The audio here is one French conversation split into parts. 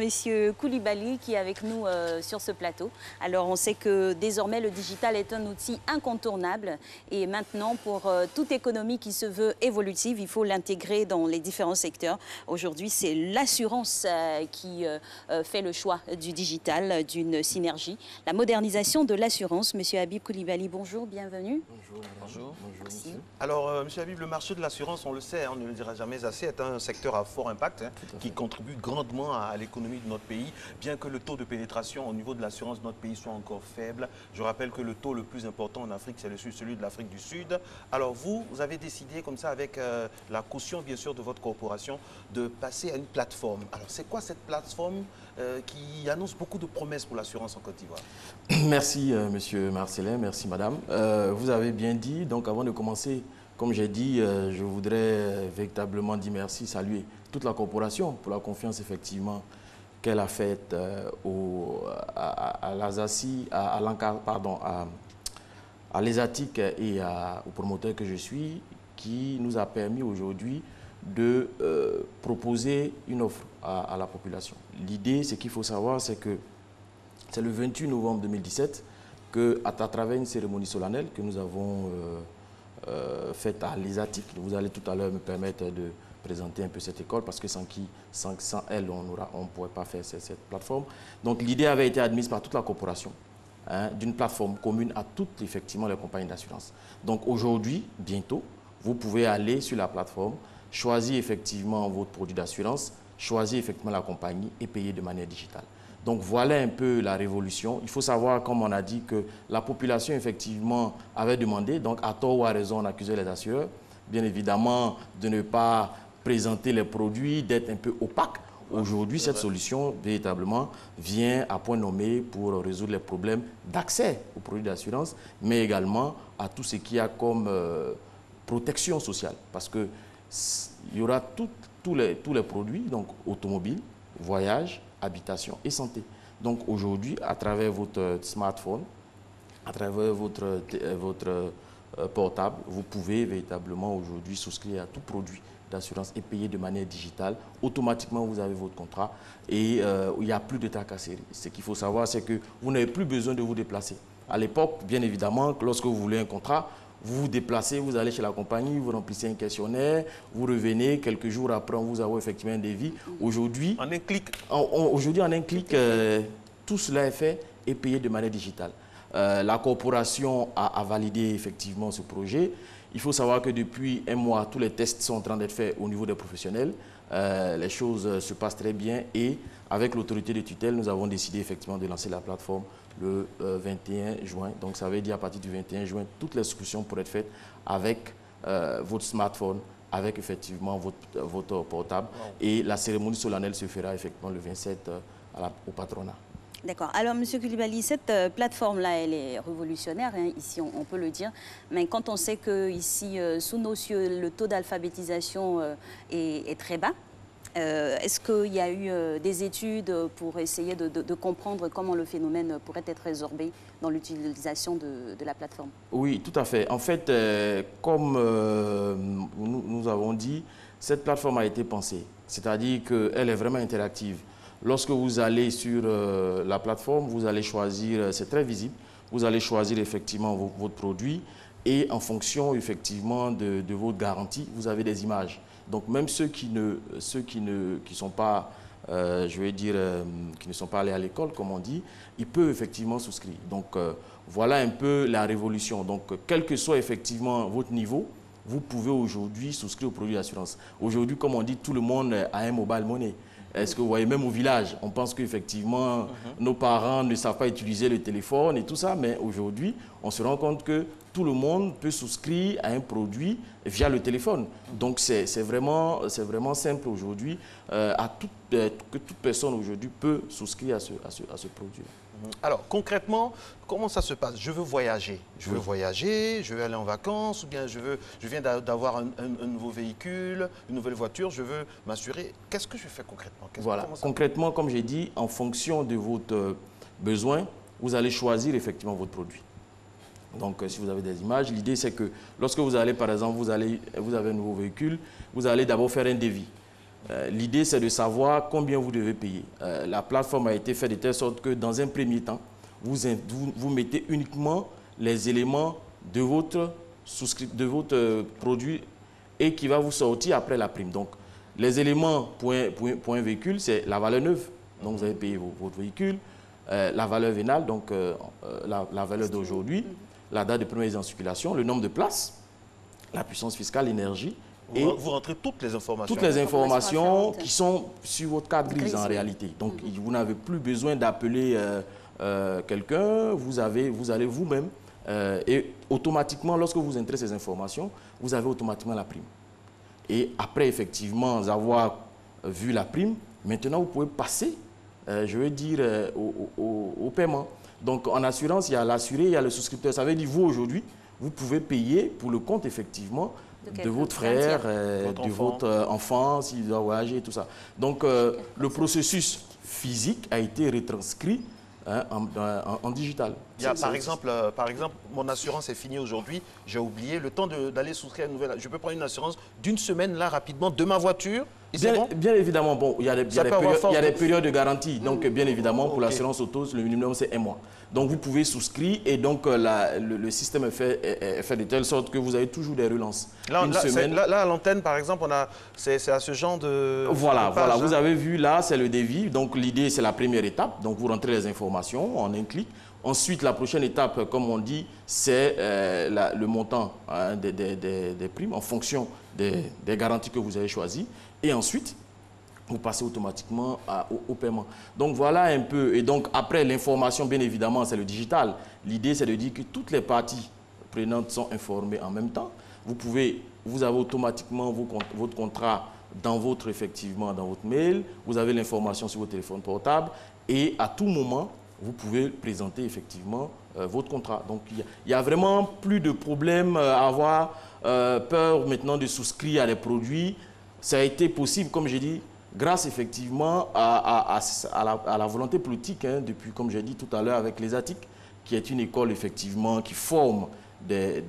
Monsieur Koulibaly qui est avec nous sur ce plateau. Alors on sait que désormais le digital est un outil incontournable et maintenant pour toute économie qui se veut évolutive, il faut l'intégrer dans les différents secteurs. Aujourd'hui c'est l'assurance qui fait le choix du digital, d'une synergie. La modernisation de l'assurance. Monsieur Habib Koulibaly, bonjour, bienvenue. Bonjour. Bonjour. Merci. Alors, Monsieur Habib, le marché de l'assurance, on le sait, on ne le dira jamais assez, est un secteur à fort impact qui contribue grandement à l'économie de notre pays, bien que le taux de pénétration au niveau de l'assurance de notre pays soit encore faible. Je rappelle que le taux le plus important en Afrique, c'est celui de l'Afrique du Sud. Alors, vous avez décidé, comme ça, avec la caution, bien sûr, de votre corporation, de passer à une plateforme. Alors, c'est quoi cette plateforme qui annonce beaucoup de promesses pour l'assurance en Côte d'Ivoire? Merci, Monsieur Marcelin, merci, Madame. Vous avez bien dit, donc avant de commencer, comme j'ai dit, je voudrais véritablement dire merci, saluer toute la corporation pour la confiance, effectivement, qu'elle a faite à l'Asaci, à l'ESATIC et au promoteur que je suis, qui nous a permis aujourd'hui de proposer une offre à la population. L'idée, ce qu'il faut savoir, c'est que c'est le 28 novembre 2017 qu'à travers une cérémonie solennelle que nous avons faite à l'ESATIC, vous allez tout à l'heure me permettre de présenter un peu cette école parce que sans elle, on ne pourrait pas faire cette plateforme. Donc l'idée avait été admise par toute la corporation d'une plateforme commune à toutes effectivement les compagnies d'assurance. Donc aujourd'hui, bientôt, vous pouvez aller sur la plateforme, choisir effectivement votre produit d'assurance, choisir effectivement la compagnie et payer de manière digitale. Donc voilà un peu la révolution. Il faut savoir, comme on a dit, que la population effectivement avait demandé, donc à tort ou à raison, on accusait les assureurs, bien évidemment, de ne pas présenter les produits, d'être un peu opaque. Aujourd'hui, cette solution, véritablement, vient à point nommé pour résoudre les problèmes d'accès aux produits d'assurance, mais également à tout ce qu'il y a comme protection sociale. Parce qu'il y aura tous les produits, donc automobiles, voyages, habitation et santé. Donc aujourd'hui, à travers votre smartphone, à travers votre portable, vous pouvez véritablement aujourd'hui souscrire à tout produit d'assurance et payer de manière digitale. Automatiquement, vous avez votre contrat et il n'y a plus de tracasserie. Ce qu'il faut savoir, c'est que vous n'avez plus besoin de vous déplacer. À l'époque, bien évidemment, lorsque vous voulez un contrat, vous vous déplacez, vous allez chez la compagnie, vous remplissez un questionnaire, vous revenez, quelques jours après, on vous a effectivement un devis. Aujourd'hui, en un clic, tout cela est fait et payé de manière digitale. La corporation a validé effectivement ce projet. Il faut savoir que depuis un mois, tous les tests sont en train d'être faits au niveau des professionnels. Les choses se passent très bien et avec l'autorité de tutelle, nous avons décidé effectivement de lancer la plateforme le 21 juin. Donc ça veut dire à partir du 21 juin, toutes les solutions pourraient être faites avec votre smartphone, avec effectivement votre portable. Wow. Et la cérémonie solennelle se fera effectivement le 27 au patronat. D'accord. Alors, Monsieur Koulibaly, cette plateforme-là, elle est révolutionnaire, hein, ici, on peut le dire. Mais quand on sait qu'ici, sous nos cieux, le taux d'alphabétisation est très bas, est-ce qu'il y a eu des études pour essayer de comprendre comment le phénomène pourrait être résorbé dans l'utilisation de la plateforme? Oui, tout à fait. En fait, comme nous avons dit, cette plateforme a été pensée. C'est-à-dire qu'elle est vraiment interactive. Lorsque vous allez sur la plateforme, vous allez choisir, c'est très visible, vous allez choisir effectivement votre produit et en fonction effectivement de votre garantie, vous avez des images. Donc même ceux qui ne sont pas, je vais dire, qui ne sont pas allés à l'école, comme on dit, ils peuvent effectivement souscrire. Donc voilà un peu la révolution. Donc quel que soit effectivement votre niveau, vous pouvez aujourd'hui souscrire aux produits d'assurance. Aujourd'hui, comme on dit, tout le monde a un mobile money. Est-ce que vous voyez, même au village, on pense qu'effectivement, nos parents ne savent pas utiliser le téléphone et tout ça, mais aujourd'hui, on se rend compte que tout le monde peut souscrire à un produit via le téléphone. Donc, c'est vraiment simple aujourd'hui, que toute personne aujourd'hui peut souscrire à ce produit. Alors, concrètement, comment ça se passe? Je veux voyager. Je veux aller en vacances, ou bien je viens d'avoir un nouveau véhicule, une nouvelle voiture, je veux m'assurer. Qu'est-ce que je fais concrètement? Voilà. Concrètement, comme j'ai dit, en fonction de votre besoin, vous allez choisir effectivement votre produit. Donc, si vous avez des images, l'idée c'est que lorsque vous allez, par exemple, vous avez un nouveau véhicule, vous allez d'abord faire un devis. L'idée, c'est de savoir combien vous devez payer. La plateforme a été faite de telle sorte que, dans un premier temps, vous mettez uniquement les éléments de votre produit et qui va vous sortir après la prime. Donc, les éléments point véhicule, c'est la valeur neuve. Donc, vous avez payé votre véhicule, la valeur vénale, donc la valeur d'aujourd'hui, la date de première mise en circulation, le nombre de places, la puissance fiscale, l'énergie. Et vous rentrez toutes les informations. Toutes les informations qui sont sur votre carte grise en réalité. Donc, vous n'avez plus besoin d'appeler quelqu'un, vous allez vous-même et automatiquement, lorsque vous entrez ces informations, vous avez automatiquement la prime. Et après, effectivement, avoir vu la prime, maintenant, vous pouvez passer, je veux dire, au paiement. Donc, en assurance, il y a l'assuré, il y a le souscripteur. Ça veut dire, vous, aujourd'hui, vous pouvez payer pour le compte, effectivement, de votre frère, de votre enfant, s'il doit voyager et tout ça. Donc, le processus physique a été retranscrit en digital. Par exemple, mon assurance est finie aujourd'hui, j'ai oublié, le temps d'aller souscrire à une nouvelle. Je peux prendre une assurance d'une semaine, là, rapidement, de ma voiture. Bien évidemment, bon, il y a des périodes de garantie. Donc, bien évidemment, pour l'assurance auto, le minimum, c'est 1 mois. Donc, vous pouvez souscrire et donc, le système est fait de telle sorte que vous avez toujours des relances. Là, à l'antenne, par exemple, c'est à ce genre de Voilà, de page, vous avez vu, là, c'est le devis. Donc, l'idée, c'est la première étape. Donc, vous rentrez les informations en un clic. Ensuite, la prochaine étape, comme on dit, c'est le montant des primes en fonction des garanties que vous avez choisies. Et ensuite, vous passez automatiquement au paiement. Donc, voilà un peu. Et donc, après, l'information, bien évidemment, c'est le digital. L'idée, c'est de dire que toutes les parties prenantes sont informées en même temps. Vous avez automatiquement votre contrat dans votre mail. Vous avez l'information sur votre téléphone portable. Et à tout moment, vous pouvez présenter effectivement votre contrat. Donc, il n'y a vraiment plus de problème à avoir peur maintenant de souscrire à des produits. Ça a été possible, comme j'ai dit, grâce effectivement à la volonté politique, depuis, comme j'ai dit tout à l'heure, avec l'ESATIC, qui est une école effectivement qui forme des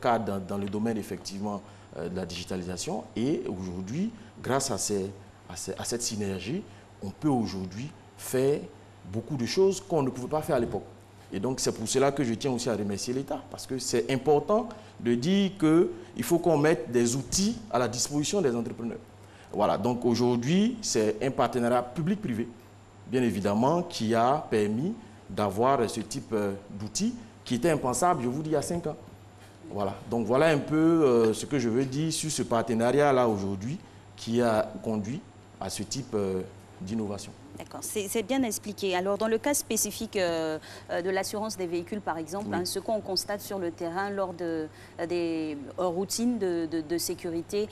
cadres dans le domaine effectivement de la digitalisation. Et aujourd'hui, grâce à cette synergie, on peut aujourd'hui faire beaucoup de choses qu'on ne pouvait pas faire à l'époque. Et donc, c'est pour cela que je tiens aussi à remercier l'État, parce que c'est important de dire qu'il faut qu'on mette des outils à la disposition des entrepreneurs. Voilà, donc aujourd'hui, c'est un partenariat public-privé, bien évidemment, qui a permis d'avoir ce type d'outils qui était impensable, je vous dis, il y a 5 ans. Voilà, donc voilà un peu ce que je veux dire sur ce partenariat-là aujourd'hui qui a conduit à ce type d'innovation. D'accord, c'est bien expliqué. Alors, dans le cas spécifique de l'assurance des véhicules, par exemple, Oui. ce qu'on constate sur le terrain lors des routines de sécurité,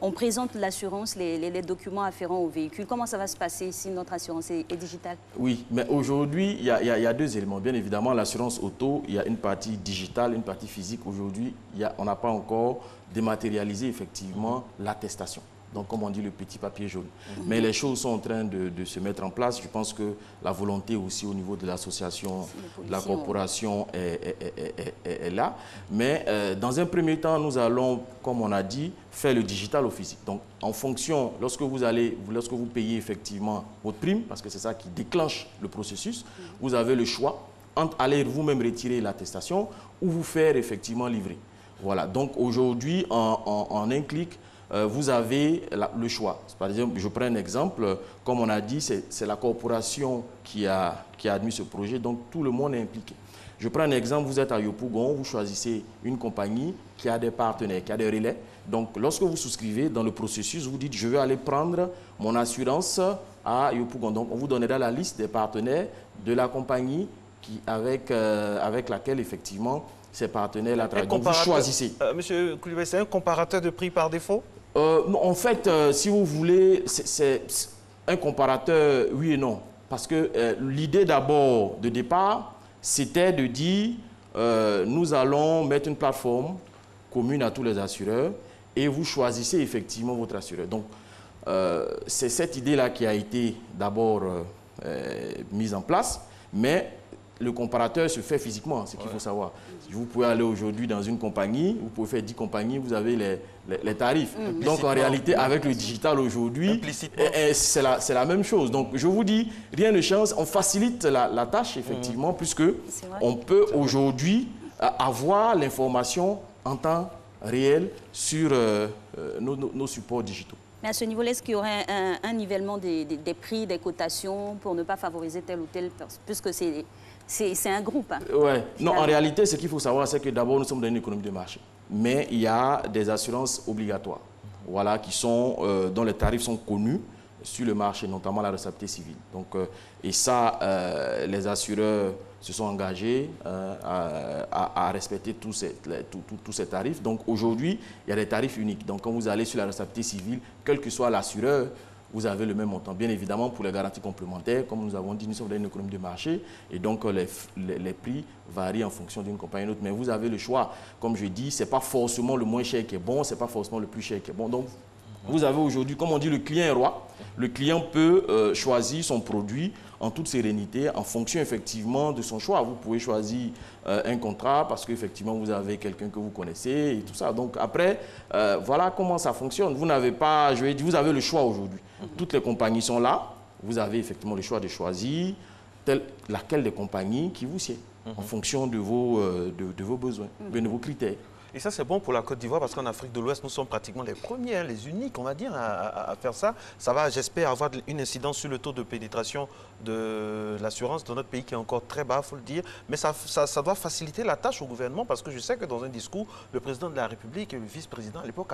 on présente l'assurance, les documents afférents au véhicule. Comment ça va se passer si notre assurance est digitale? Oui, mais aujourd'hui, il y a 2 éléments. Bien évidemment, l'assurance auto, il y a une partie digitale, une partie physique. Aujourd'hui, on n'a pas encore dématérialisé effectivement l'attestation. Donc, comme on dit, le petit papier jaune. Mais les choses sont en train de se mettre en place. Je pense que la volonté aussi au niveau de l'association, de la corporation est là. Mais dans un premier temps, nous allons, comme on a dit, faire le digital au physique. Donc, en fonction, lorsque vous payez effectivement votre prime, parce que c'est ça qui déclenche le processus, vous avez le choix entre aller vous-même retirer l'attestation ou vous faire effectivement livrer. Voilà. Donc, aujourd'hui, en un clic, vous avez le choix. Par exemple, je prends un exemple, comme on a dit, c'est la corporation qui a admis ce projet, donc tout le monde est impliqué. Je prends un exemple, vous êtes à Yopougon, vous choisissez une compagnie qui a des partenaires, qui a des relais. Donc, lorsque vous souscrivez dans le processus, vous dites, je vais aller prendre mon assurance à Yopougon. Donc, on vous donnera la liste des partenaires de la compagnie avec laquelle, effectivement, ces partenaires-là travaillent. Donc, vous choisissez. Monsieur Coulibaly, c'est un comparateur de prix par défaut? En fait, si vous voulez, c'est un comparateur oui et non. Parce que l'idée d'abord, de départ, c'était de dire nous allons mettre une plateforme commune à tous les assureurs et vous choisissez effectivement votre assureur. Donc, c'est cette idée-là qui a été d'abord mise en place, mais le comparateur se fait physiquement, ce qu'il faut savoir. Vous pouvez aller aujourd'hui dans une compagnie, vous pouvez faire 10 compagnies, vous avez les tarifs. Donc en réalité, avec le digital aujourd'hui, c'est la même chose. Donc je vous dis, rien ne change, on facilite la tâche effectivement, puisque on peut aujourd'hui avoir l'information en temps réel sur nos supports digitaux. Mais à ce niveau-là, est-ce qu'il y aurait un nivellement des prix, des cotations pour ne pas favoriser tel ou tel, puisque c'est un groupe. Hein, ouais. Non, en réalité, ce qu'il faut savoir, c'est que d'abord, nous sommes dans une économie de marché. Mais il y a des assurances obligatoires, voilà, dont les tarifs sont connus sur le marché, notamment la responsabilité civile. Donc, et ça, les assureurs se sont engagés à respecter tous ces tarifs. Donc aujourd'hui, il y a des tarifs uniques. Donc quand vous allez sur la responsabilité civile, quel que soit l'assureur, vous avez le même montant. Bien évidemment, pour les garanties complémentaires, comme nous avons dit, nous sommes dans une économie de marché et donc les prix varient en fonction d'une compagnie à une autre. Mais vous avez le choix. Comme je dis, ce n'est pas forcément le moins cher qui est bon, ce n'est pas forcément le plus cher qui est bon. Donc vous avez aujourd'hui, comme on dit, le client est roi. Le client peut choisir son produit en toute sérénité, en fonction effectivement de son choix. Vous pouvez choisir un contrat parce qu'effectivement vous avez quelqu'un que vous connaissez et tout ça. Donc après, voilà comment ça fonctionne. Vous n'avez pas, je vais dire, vous avez le choix aujourd'hui. Toutes les compagnies sont là. Vous avez effectivement le choix de choisir laquelle des compagnies qui vous sied en fonction de vos besoins, de vos critères. Et ça, c'est bon pour la Côte d'Ivoire parce qu'en Afrique de l'Ouest, nous sommes pratiquement les premiers, les uniques, on va dire, à faire ça. Ça va, j'espère, avoir une incidence sur le taux de pénétration de l'assurance dans notre pays qui est encore très bas, il faut le dire. Mais ça doit faciliter la tâche au gouvernement parce que je sais que dans un discours, le président de la République et le vice-président à l'époque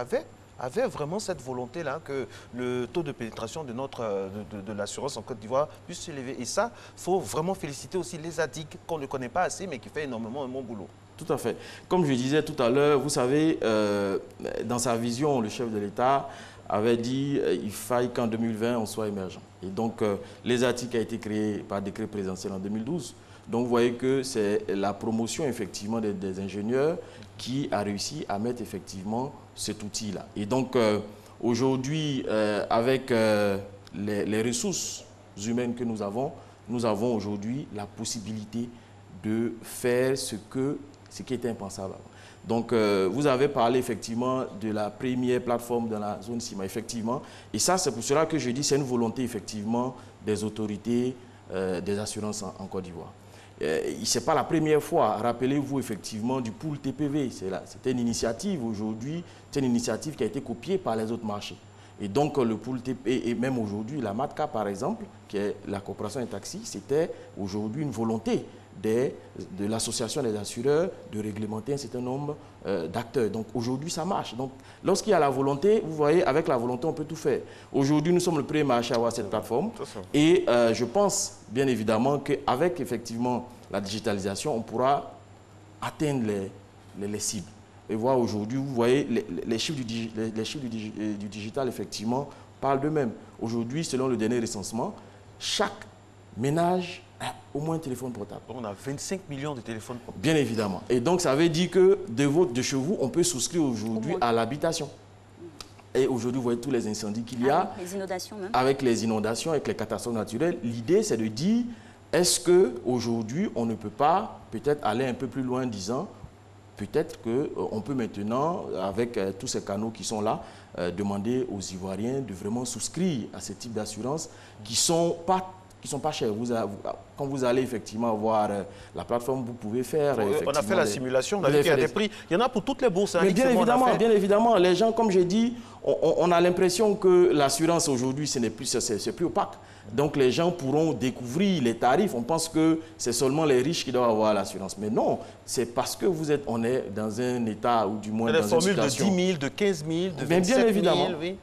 avaient vraiment cette volonté-là que le taux de pénétration de l'assurance en Côte d'Ivoire puisse s'élever. Et ça, il faut vraiment féliciter aussi les ADIC qu'on ne connaît pas assez mais qui fait énormément un bon boulot. Tout à fait. Comme je disais tout à l'heure, vous savez, dans sa vision, le chef de l'État avait dit qu'il faille qu'en 2020, on soit émergent. Et donc, les ATIC a été créé par décret présidentiel en 2012. Donc, vous voyez que c'est la promotion, effectivement, des ingénieurs qui a réussi à mettre, effectivement, cet outil-là. Et donc, aujourd'hui, avec les ressources humaines que nous avons aujourd'hui la possibilité de faire ce qui était impensable. Donc, vous avez parlé effectivement de la première plateforme dans la zone CIMA, effectivement. Et ça, c'est pour cela que je dis c'est une volonté, effectivement, des autorités des assurances en Côte d'Ivoire. Ce n'est pas la première fois, rappelez-vous, effectivement, du pool TPV. C'était une initiative aujourd'hui, c'est une initiative qui a été copiée par les autres marchés. Et donc, le pool TPV, et même aujourd'hui, la MATCA, par exemple, qui est la coopération des taxis, c'était aujourd'hui une volonté de l'association des assureurs de réglementer un certain nombre d'acteurs. Donc aujourd'hui, ça marche. Donc lorsqu'il y a la volonté, vous voyez, avec la volonté, on peut tout faire. Aujourd'hui, nous sommes le premier marché à avoir cette plateforme. Et je pense, bien évidemment, qu'avec effectivement la digitalisation, on pourra atteindre les cibles. Et voir aujourd'hui, vous voyez, les chiffres du digital, effectivement, parlent d'eux-mêmes. Aujourd'hui, selon le dernier recensement, chaque ménage au moins un téléphone portable. On a 25 millions de téléphones portables. Bien évidemment. Et donc, ça veut dire que de chez vous, on peut souscrire aujourd'hui à l'habitation. Et aujourd'hui, vous voyez tous les incendies qu'il y a. Les inondations même. Avec les inondations, avec les catastrophes naturelles. L'idée, c'est de dire, est-ce qu'aujourd'hui, on ne peut pas peut-être aller un peu plus loin en disant, peut-être qu'on peut maintenant, avec tous ces canaux qui sont là, demander aux Ivoiriens de vraiment souscrire à ce type d'assurance qui ne sont pas chers. Quand vous allez effectivement voir la plateforme, vous pouvez faire... On a fait la simulation, on a vu qu'il y a des prix. Il y en a pour toutes les bourses. Mais bien évidemment, les gens, comme j'ai dit, on a l'impression que l'assurance aujourd'hui, c'est plus opaque. Donc les gens pourront découvrir les tarifs. On pense que c'est seulement les riches qui doivent avoir l'assurance. Mais non, c'est parce que on est dans un état, ou du moins dans une situation... Des formules de 10 000, de 15 000, de 27 000. Bien évidemment. Oui.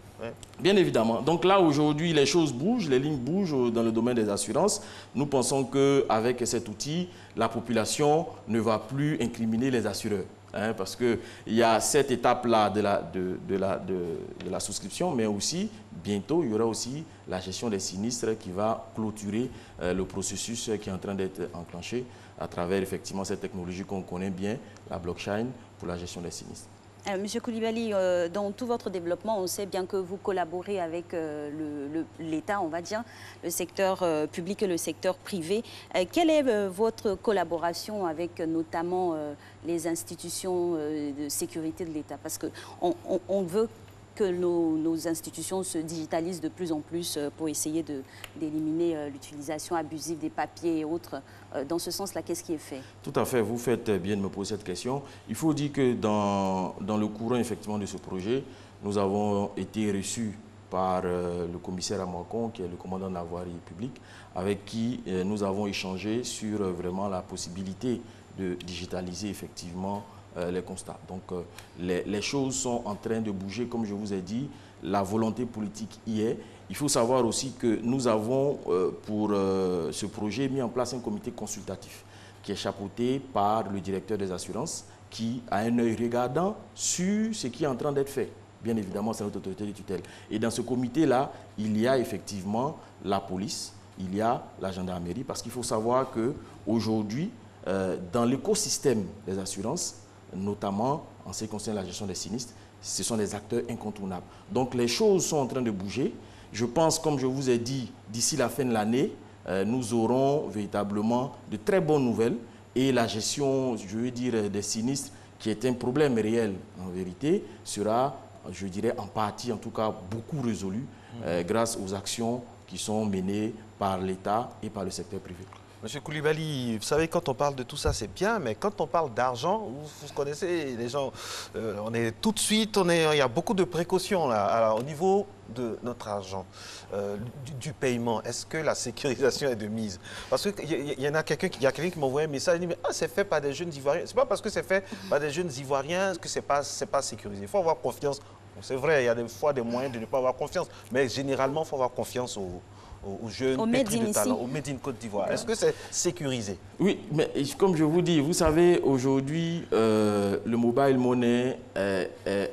Bien évidemment. Donc là, aujourd'hui, les choses bougent, les lignes bougent dans le domaine des assurances. Nous pensons qu'avec cet outil, la population ne va plus incriminer les assureurs. Parce qu'il y a cette étape-là de la souscription, mais aussi, bientôt, il y aura aussi la gestion des sinistres qui va clôturer le processus qui est en train d'être enclenché à travers, effectivement, cette technologie qu'on connaît bien, la blockchain, pour la gestion des sinistres. Monsieur Koulibaly, dans tout votre développement, on sait bien que vous collaborez avec l'État, on va dire, le secteur public et le secteur privé. Quelle est votre collaboration avec notamment les institutions de sécurité de l'État? Parce qu'on veut que nos institutions se digitalisent de plus en plus pour essayer d'éliminer l'utilisation abusive des papiers et autres. Dans ce sens-là, qu'est-ce qui est fait? Tout à fait, vous faites bien de me poser cette question. Il faut dire que dans le courant effectivement de ce projet, nous avons été reçus par le commissaire Amakon, qui est le commandant de la voirie publique, avec qui nous avons échangé sur vraiment la possibilité de digitaliser effectivement les constats. Donc les choses sont en train de bouger, comme je vous ai dit, la volonté politique y est. Il faut savoir aussi que nous avons pour ce projet mis en place un comité consultatif qui est chapeauté par le directeur des assurances qui a un œil regardant sur ce qui est en train d'être fait. Bien évidemment, c'est notre autorité de tutelle. Et dans ce comité-là, il y a effectivement la police, il y a la gendarmerie, parce qu'il faut savoir qu'aujourd'hui, dans l'écosystème des assurances, notamment en ce qui concerne la gestion des sinistres, ce sont des acteurs incontournables. Donc les choses sont en train de bouger. Je pense, comme je vous ai dit, d'ici la fin de l'année, nous aurons véritablement de très bonnes nouvelles et la gestion, je veux dire, des sinistres, qui est un problème réel en vérité, sera, je dirais, en partie, en tout cas, beaucoup résolue grâce aux actions qui sont menées par l'État et par le secteur privé. Monsieur Koulibaly, vous savez, quand on parle de tout ça, c'est bien, mais quand on parle d'argent, vous connaissez les gens, on est tout de suite, il y a beaucoup de précautions là. Alors, au niveau de notre argent, du paiement, est-ce que la sécurisation est de mise? Parce qu'il y en a quelqu'un qui m'a envoyé un message, il dit, ah, c'est fait par des jeunes Ivoiriens. C'est pas parce que c'est fait par des jeunes Ivoiriens que c'est pas sécurisé. Il faut avoir confiance. C'est vrai, il y a des fois des moyens de ne pas avoir confiance, mais généralement, il faut avoir confiance aux jeunes pétris de talent, au Made in Côte d'Ivoire. Est-ce que c'est sécurisé? Oui, mais comme je vous dis, vous savez, aujourd'hui, le mobile money je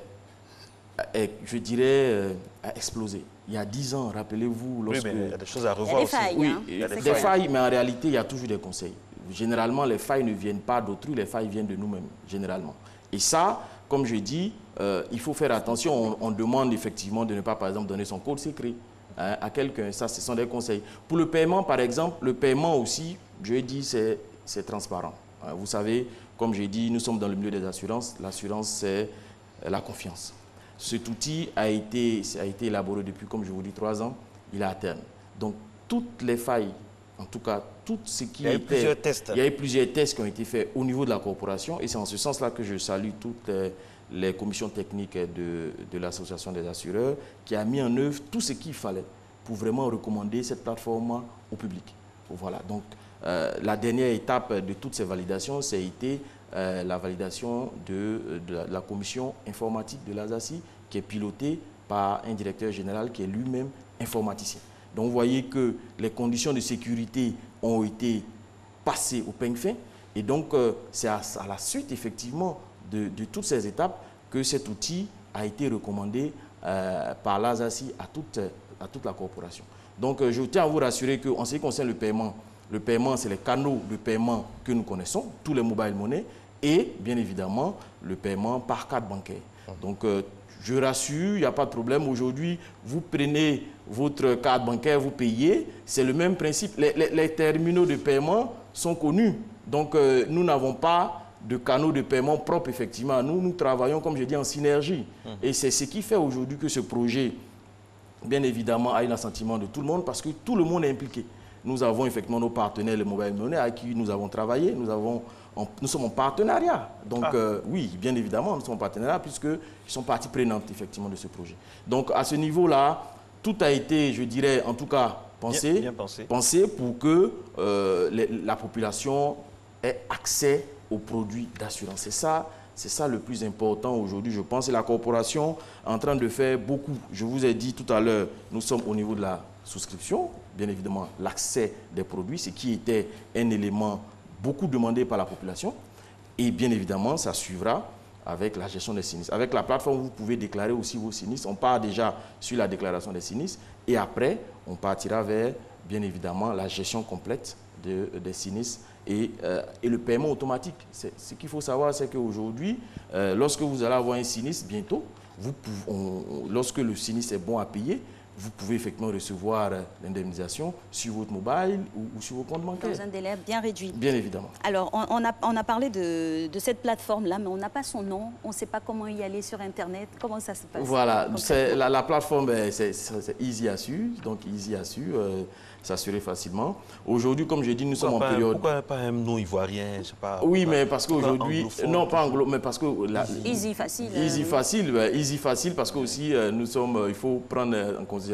dirais, a explosé. Il y a 10 ans, rappelez-vous, lorsque... Oui, mais il y a des choses à revoir aussi. Failles, oui, hein, il y a des failles, mais en réalité, il y a toujours des conseils. Généralement, les failles ne viennent pas d'autrui, les failles viennent de nous-mêmes, généralement. Et ça, comme je dis, il faut faire attention. On demande effectivement de ne pas, par exemple, donner son code secret à quelqu'un. Ça, ce sont des conseils. Pour le paiement, par exemple, le paiement aussi, je dis, c'est transparent. Vous savez, comme j'ai dit, nous sommes dans le milieu des assurances. L'assurance, c'est la confiance. Cet outil a été élaboré depuis, comme je vous dis, 3 ans. Il est à terme. Donc, toutes les failles, en tout cas, tout ce qui il y a eu plusieurs tests. Il y a eu plusieurs tests qui ont été faits au niveau de la corporation. Et c'est en ce sens-là que je salue toutes les commissions techniques de l'Association des assureurs qui a mis en œuvre tout ce qu'il fallait pour vraiment recommander cette plateforme au public. Voilà. Donc, la dernière étape de toutes ces validations, ça a été la validation de la commission informatique de l'ASACI qui est pilotée par un directeur général qui est lui-même informaticien. Donc, vous voyez que les conditions de sécurité ont été passées au peigne fin. Et donc, c'est à la suite, effectivement, de toutes ces étapes que cet outil a été recommandé par l'ASACI à toute la corporation. Donc, je tiens à vous rassurer qu'en ce qui concerne le paiement, c'est les canaux de paiement que nous connaissons, tous les mobile money, et bien évidemment, le paiement par carte bancaire. Donc, je rassure, il n'y a pas de problème. Aujourd'hui, vous prenez votre carte bancaire, vous payez. C'est le même principe. Les terminaux de paiement sont connus. Donc, nous n'avons pas de canaux de paiement propres, effectivement. Nous travaillons, comme je dis, en synergie. Et c'est ce qui fait aujourd'hui que ce projet, bien évidemment, a un assentiment de tout le monde parce que tout le monde est impliqué. Nous avons effectivement nos partenaires, les mobile money, avec qui nous avons travaillé. Nous sommes en partenariat. Donc, oui, bien évidemment, nous sommes en partenariat puisqu'ils sont partie prenante, effectivement, de ce projet. Donc, à ce niveau-là, tout a été, je dirais, en tout cas, pensé pour que la population ait accès aux produits d'assurance. C'est ça le plus important aujourd'hui, je pense. Et la corporation est en train de faire beaucoup. Je vous ai dit tout à l'heure, nous sommes au niveau de la souscription, bien évidemment, l'accès des produits, ce qui était un élément beaucoup demandé par la population. Et bien évidemment, ça suivra avec la gestion des sinistres. Avec la plateforme, vous pouvez déclarer aussi vos sinistres. On part déjà sur la déclaration des sinistres et après, on partira vers bien évidemment, la gestion complète des sinistres et le paiement automatique. Ce qu'il faut savoir, c'est qu'aujourd'hui, lorsque vous allez avoir un sinistre bientôt, lorsque le sinistre est bon à payer, vous pouvez effectivement recevoir l'indemnisation sur votre mobile ou sur vos comptes bancaires. Dans un délai bien réduit. Bien évidemment. Alors, on a parlé de cette plateforme-là, mais on n'a pas son nom. On ne sait pas comment y aller sur Internet. Comment ça se passe? Voilà, la plateforme, c'est Easy Assure. Donc, Easy Assure, s'assurer facilement. Aujourd'hui, comme j'ai dit, nous sommes en période... Pourquoi pas un nom ivoirien, je sais pas. Oui, mais parce qu'aujourd'hui... Non, pas anglo, mais parce que... Easy, facile. Easy, facile. Easy, facile, parce qu'aussi, nous sommes... Il faut prendre en considération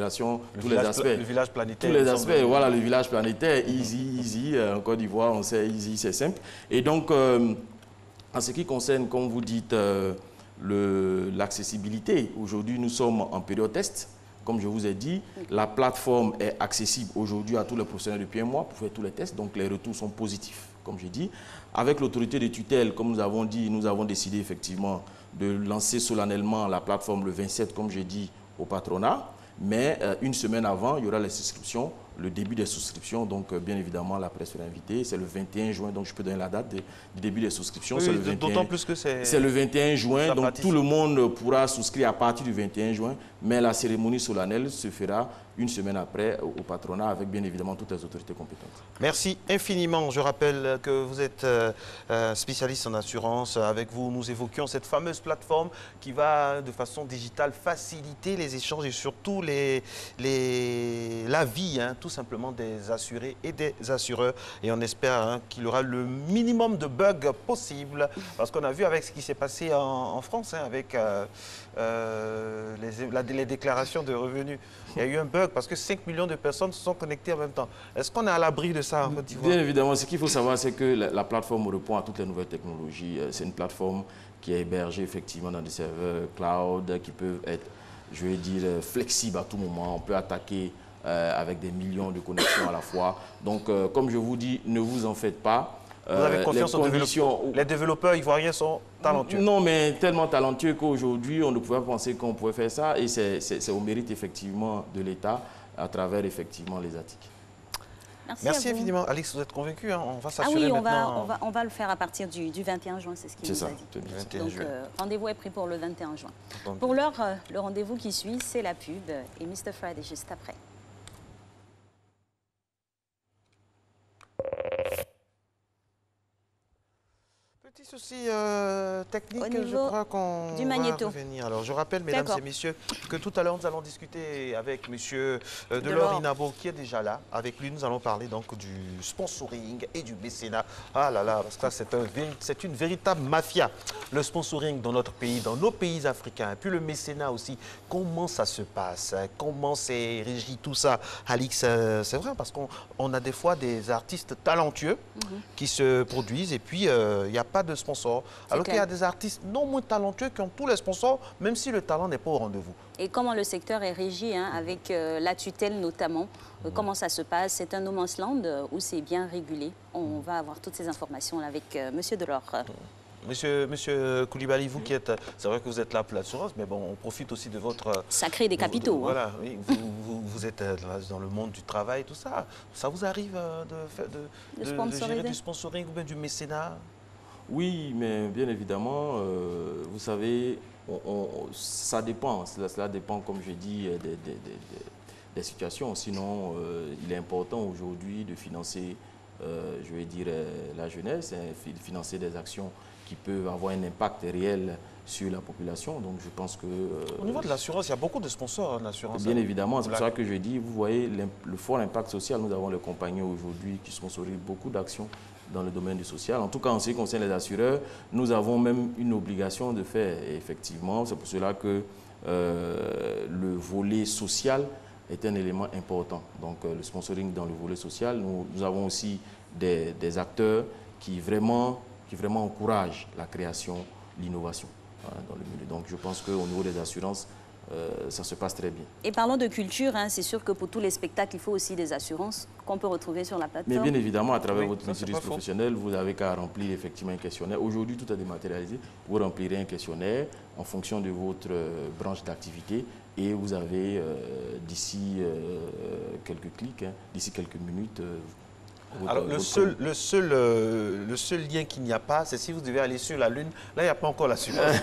tous les aspects. Le village planétaire. Tous les aspects, voilà, le village planétaire, easy. En Côte d'Ivoire, on sait easy, c'est simple. Et donc, en ce qui concerne, comme vous dites, l'accessibilité, aujourd'hui, nous sommes en période test. Comme je vous ai dit, la plateforme est accessible aujourd'hui à tous les professionnels depuis un mois pour faire tous les tests. Donc, les retours sont positifs, comme j'ai dit. Avec l'autorité de tutelle, comme nous avons dit, nous avons décidé effectivement de lancer solennellement la plateforme le 27, comme j'ai dit, au patronat. Mais une semaine avant, il y aura les souscriptions, le début des souscriptions. Donc, bien évidemment, la presse sera invitée. C'est le 21 juin, donc je peux donner la date du début des souscriptions. Oui, d'autant plus que c'est le 21 juin, donc tout le monde pourra souscrire à partir du 21 juin. Mais la cérémonie solennelle se fera une semaine après au patronat avec, bien évidemment, toutes les autorités compétentes. Merci infiniment. Je rappelle que vous êtes spécialiste en assurance. Avec vous, nous évoquions cette fameuse plateforme qui va, de façon digitale, faciliter les échanges et surtout la vie, tout simplement, des assurés et des assureurs. Et on espère qu'il y aura le minimum de bugs possible. Parce qu'on a vu avec ce qui s'est passé en France, avec les déclarations de revenus. Il y a eu un bug parce que 5 millions de personnes se sont connectées en même temps. Est-ce qu'on est à l'abri de ça en Côte d'Ivoire? Bien évidemment, ce qu'il faut savoir, c'est que la plateforme répond à toutes les nouvelles technologies. C'est une plateforme qui est hébergée effectivement dans des serveurs cloud qui peuvent être, je vais dire, flexibles à tout moment. On peut attaquer avec des millions de connexions à la fois. Donc, comme je vous dis, ne vous en faites pas. Vous avez confiance aux développeurs? Les développeurs ivoiriens sont talentueux. Non, mais tellement talentueux qu'aujourd'hui, on ne pouvait pas penser qu'on pouvait faire ça. Et c'est au mérite, effectivement, de l'État à travers, effectivement, les ATIC. Merci infiniment. Alix, vous êtes convaincu? On va s'assurer maintenant. On va le faire à partir du 21 juin, c'est ce qu'il nous a dit. Donc, rendez-vous est pris pour le 21 juin. Pour l'heure, le rendez-vous qui suit, c'est la pub. Et Mr. Fred est juste après. Petit souci technique, je crois qu'on va revenir. Alors, je rappelle, mesdames et messieurs, que tout à l'heure, nous allons discuter avec monsieur Delors Inabo, qui est déjà là. Avec lui, nous allons parler donc du sponsoring et du mécénat. Ah là là, parce que c'est une véritable mafia. Le sponsoring dans notre pays, dans nos pays africains, et puis le mécénat aussi. Comment ça se passe? Comment c'est régi tout ça? Alix, c'est vrai, parce qu'on a des fois des artistes talentueux qui se produisent et puis il n'y a pas de sponsors. Alors qu'il y a des artistes non moins talentueux qui ont tous les sponsors, même si le talent n'est pas au rendez-vous. Et comment le secteur est régi, avec la tutelle notamment, comment ça se passe? C'est un no man's land où c'est bien régulé. On va avoir toutes ces informations avec monsieur Delors. Monsieur Koulibaly, vous qui êtes, c'est vrai que vous êtes là pour l'assurance, mais bon, on profite aussi de votre... Ça crée des capitaux. Voilà, oui, vous êtes dans le monde du travail, tout ça. Ça vous arrive de gérer du sponsoring ou bien du mécénat? Oui, mais bien évidemment, vous savez, ça dépend. Cela dépend, comme je dis, des situations. Sinon, il est important aujourd'hui de financer, je vais dire, la jeunesse, de financer des actions qui peuvent avoir un impact réel sur la population. Donc, je pense que... Au niveau de l'assurance, il y a beaucoup de sponsors en assurance. Bien évidemment, c'est pour ça que je dis, vous voyez, le fort impact social, nous avons les compagnies aujourd'hui qui sponsorisent beaucoup d'actions dans le domaine du social. En tout cas, en ce qui concerne les assureurs, nous avons même une obligation de faire. Et effectivement, c'est pour cela que le volet social est un élément important. Donc, le sponsoring dans le volet social, nous avons aussi des acteurs qui vraiment encouragent la création, l'innovation dans le milieu. Donc, je pense qu'au niveau des assurances, ça se passe très bien. Et parlons de culture, c'est sûr que pour tous les spectacles, il faut aussi des assurances qu'on peut retrouver sur la plateforme. Mais bien évidemment, à travers votre service professionnel, vous n'avez qu'à remplir effectivement un questionnaire. Aujourd'hui, tout est dématérialisé. Vous remplirez un questionnaire en fonction de votre branche d'activité et vous avez d'ici quelques clics, d'ici quelques minutes. Alors, le seul lien qu'il n'y a pas, c'est si vous devez aller sur la Lune. Là, il n'y a pas encore l'assurance.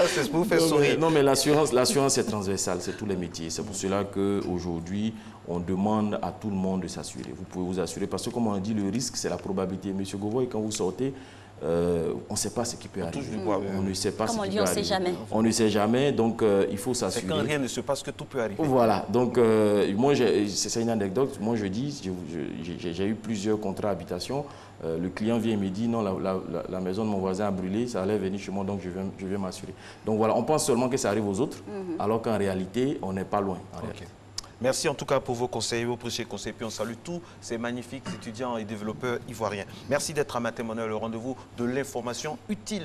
C'est pour vous faire sourire. Non, mais l'assurance est transversale, c'est tous les métiers. C'est pour cela qu'aujourd'hui, on demande à tout le monde de s'assurer. Vous pouvez vous assurer parce que, comme on a dit, le risque, c'est la probabilité. Monsieur Govoy, quand vous sortez, on ne sait pas ce qui peut arriver. On ne sait pas ce qui peut arriver. On ne sait jamais. On ne sait jamais, donc il faut s'assurer. C'est quand rien ne se passe que tout peut arriver. Voilà, donc moi, c'est une anecdote. Moi, je dis, j'ai eu plusieurs contrats d'habitation. Le client vient et me dit, non, la maison de mon voisin a brûlé, ça allait venir chez moi, donc je vais m'assurer. Donc voilà, on pense seulement que ça arrive aux autres, alors qu'en réalité, on n'est pas loin. Merci en tout cas pour vos conseils, vos précieux conseils. Puis on salue tous ces magnifiques étudiants et développeurs ivoiriens. Merci d'être à Matin Monnaie, le rendez-vous de l'information utile.